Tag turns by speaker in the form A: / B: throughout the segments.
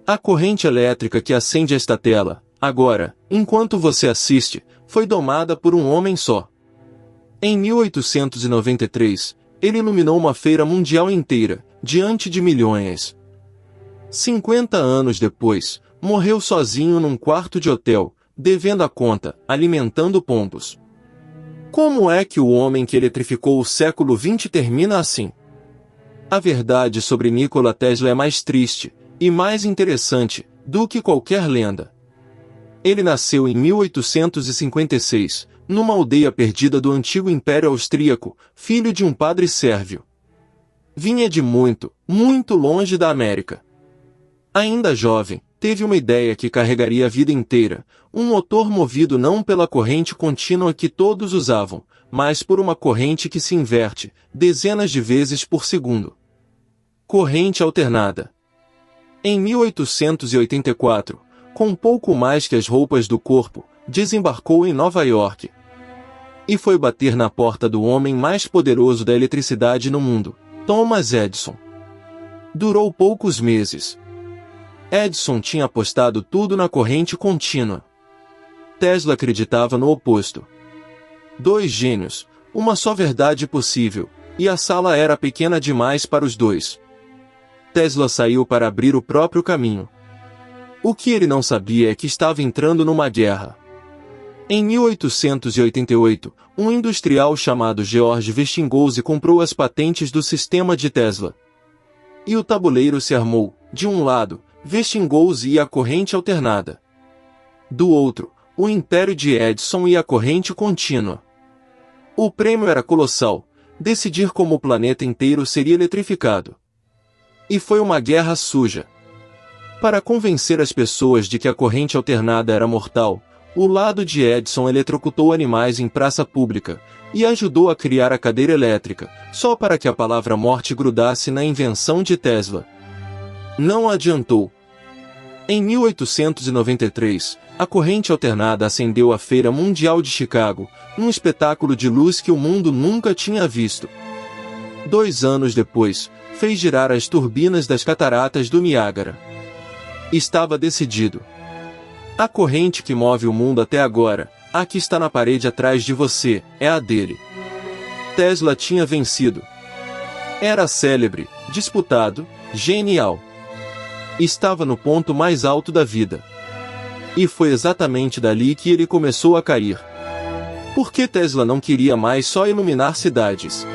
A: A corrente elétrica que acende esta tela, agora, enquanto você assiste, foi domada por um homem só. Em 1893, ele iluminou uma feira mundial inteira, diante de milhões. 50 anos depois, morreu sozinho num quarto de hotel, devendo a conta, alimentando pombos. Como é que o homem que eletrificou o século XX termina assim? A verdade sobre Nikola Tesla é mais triste, e mais interessante, do que qualquer lenda. Ele nasceu em 1856, numa aldeia perdida do antigo Império Austríaco, filho de um padre sérvio. Vinha de muito, muito longe da América. Ainda jovem, teve uma ideia que carregaria a vida inteira, um motor movido não pela corrente contínua que todos usavam, mas por uma corrente que se inverte, dezenas de vezes por segundo. Corrente alternada. Em 1884, com pouco mais que as roupas do corpo, desembarcou em Nova York. E foi bater na porta do homem mais poderoso da eletricidade no mundo, Thomas Edison. Durou poucos meses. Edison tinha apostado tudo na corrente contínua. Tesla acreditava no oposto. Dois gênios, uma só verdade possível, e a sala era pequena demais para os dois. Tesla saiu para abrir o próprio caminho. O que ele não sabia é que estava entrando numa guerra. Em 1888, um industrial chamado George Westinghouse comprou as patentes do sistema de Tesla. E o tabuleiro se armou, de um lado, Westinghouse e a corrente alternada. Do outro, o império de Edison e a corrente contínua. O prêmio era colossal, decidir como o planeta inteiro seria eletrificado. E foi uma guerra suja. Para convencer as pessoas de que a corrente alternada era mortal, o lado de Edison eletrocutou animais em praça pública, e ajudou a criar a cadeira elétrica, só para que a palavra morte grudasse na invenção de Tesla. Não adiantou. Em 1893, a corrente alternada acendeu a Feira Mundial de Chicago, um espetáculo de luz que o mundo nunca tinha visto. 2 anos depois, fez girar as turbinas das cataratas do Niágara. Estava decidido. A corrente que move o mundo até agora, a que está na parede atrás de você, é a dele. Tesla tinha vencido. Era célebre, disputado, genial. Estava no ponto mais alto da vida. E foi exatamente dali que ele começou a cair. Por que Tesla não queria mais só iluminar cidades?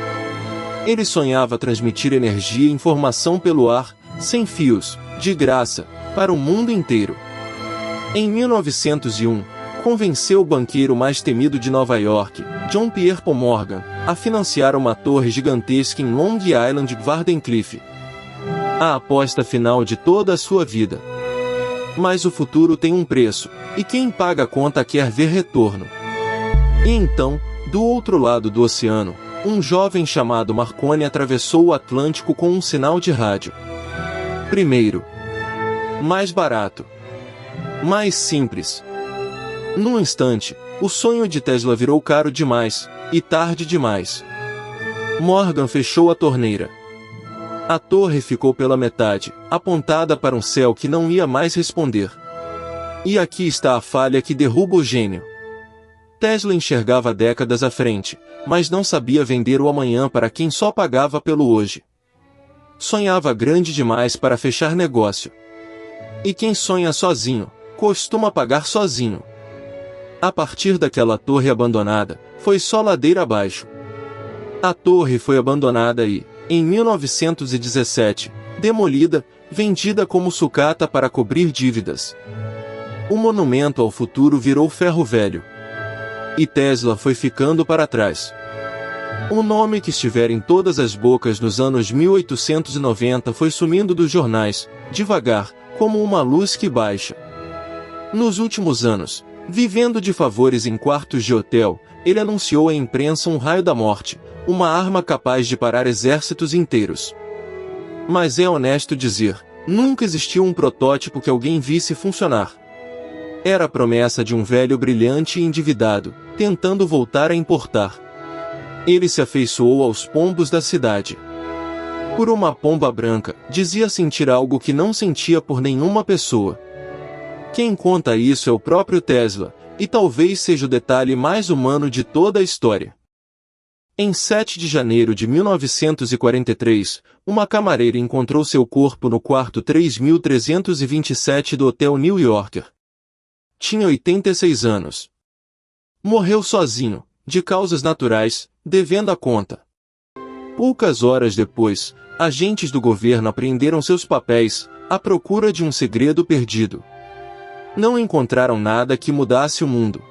A: Ele sonhava transmitir energia e informação pelo ar, sem fios, de graça, para o mundo inteiro. Em 1901, convenceu o banqueiro mais temido de Nova York, John Pierpont Morgan, a financiar uma torre gigantesca em Long Island Wardenclyffe. A aposta final de toda a sua vida. Mas o futuro tem um preço, e quem paga a conta quer ver retorno. E então, do outro lado do oceano, um jovem chamado Marconi atravessou o Atlântico com um sinal de rádio. Primeiro. Mais barato. Mais simples. Num instante, o sonho de Tesla virou caro demais, e tarde demais. Morgan fechou a torneira. A torre ficou pela metade, apontada para um céu que não ia mais responder. E aqui está a falha que derruba o gênio. Tesla enxergava décadas à frente, mas não sabia vender o amanhã para quem só pagava pelo hoje. Sonhava grande demais para fechar negócio. E quem sonha sozinho, costuma pagar sozinho. A partir daquela torre abandonada, foi só ladeira abaixo. A torre foi abandonada e, em 1917, demolida, vendida como sucata para cobrir dívidas. O monumento ao futuro virou ferro velho. E Tesla foi ficando para trás. O nome que estiver em todas as bocas nos anos 1890 foi sumindo dos jornais, devagar, como uma luz que baixa. Nos últimos anos, vivendo de favores em quartos de hotel, ele anunciou à imprensa um raio da morte, uma arma capaz de parar exércitos inteiros. Mas é honesto dizer, nunca existiu um protótipo que alguém visse funcionar. Era a promessa de um velho brilhante e endividado, tentando voltar a importar. Ele se afeiçoou aos pombos da cidade. Por uma pomba branca, dizia sentir algo que não sentia por nenhuma pessoa. Quem conta isso é o próprio Tesla, e talvez seja o detalhe mais humano de toda a história. Em 7 de janeiro de 1943, uma camareira encontrou seu corpo no quarto 3327 do Hotel New Yorker. Tinha 86 anos. Morreu sozinho, de causas naturais, devendo a conta. Poucas horas depois, agentes do governo apreenderam seus papéis, à procura de um segredo perdido. Não encontraram nada que mudasse o mundo.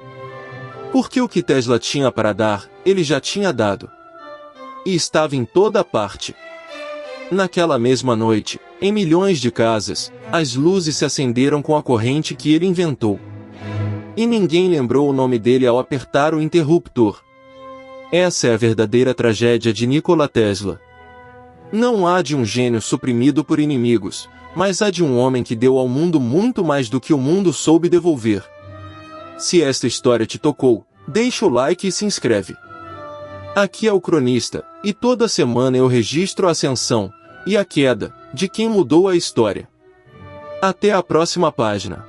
A: Porque o que Tesla tinha para dar, ele já tinha dado. E estava em toda parte. Naquela mesma noite, em milhões de casas, as luzes se acenderam com a corrente que ele inventou. E ninguém lembrou o nome dele ao apertar o interruptor. Essa é a verdadeira tragédia de Nikola Tesla. Não há de um gênio suprimido por inimigos, mas há de um homem que deu ao mundo muito mais do que o mundo soube devolver. Se esta história te tocou, deixa o like e se inscreve. Aqui é o Cronista, e toda semana eu registro a ascensão e a queda de quem mudou a história. Até a próxima página.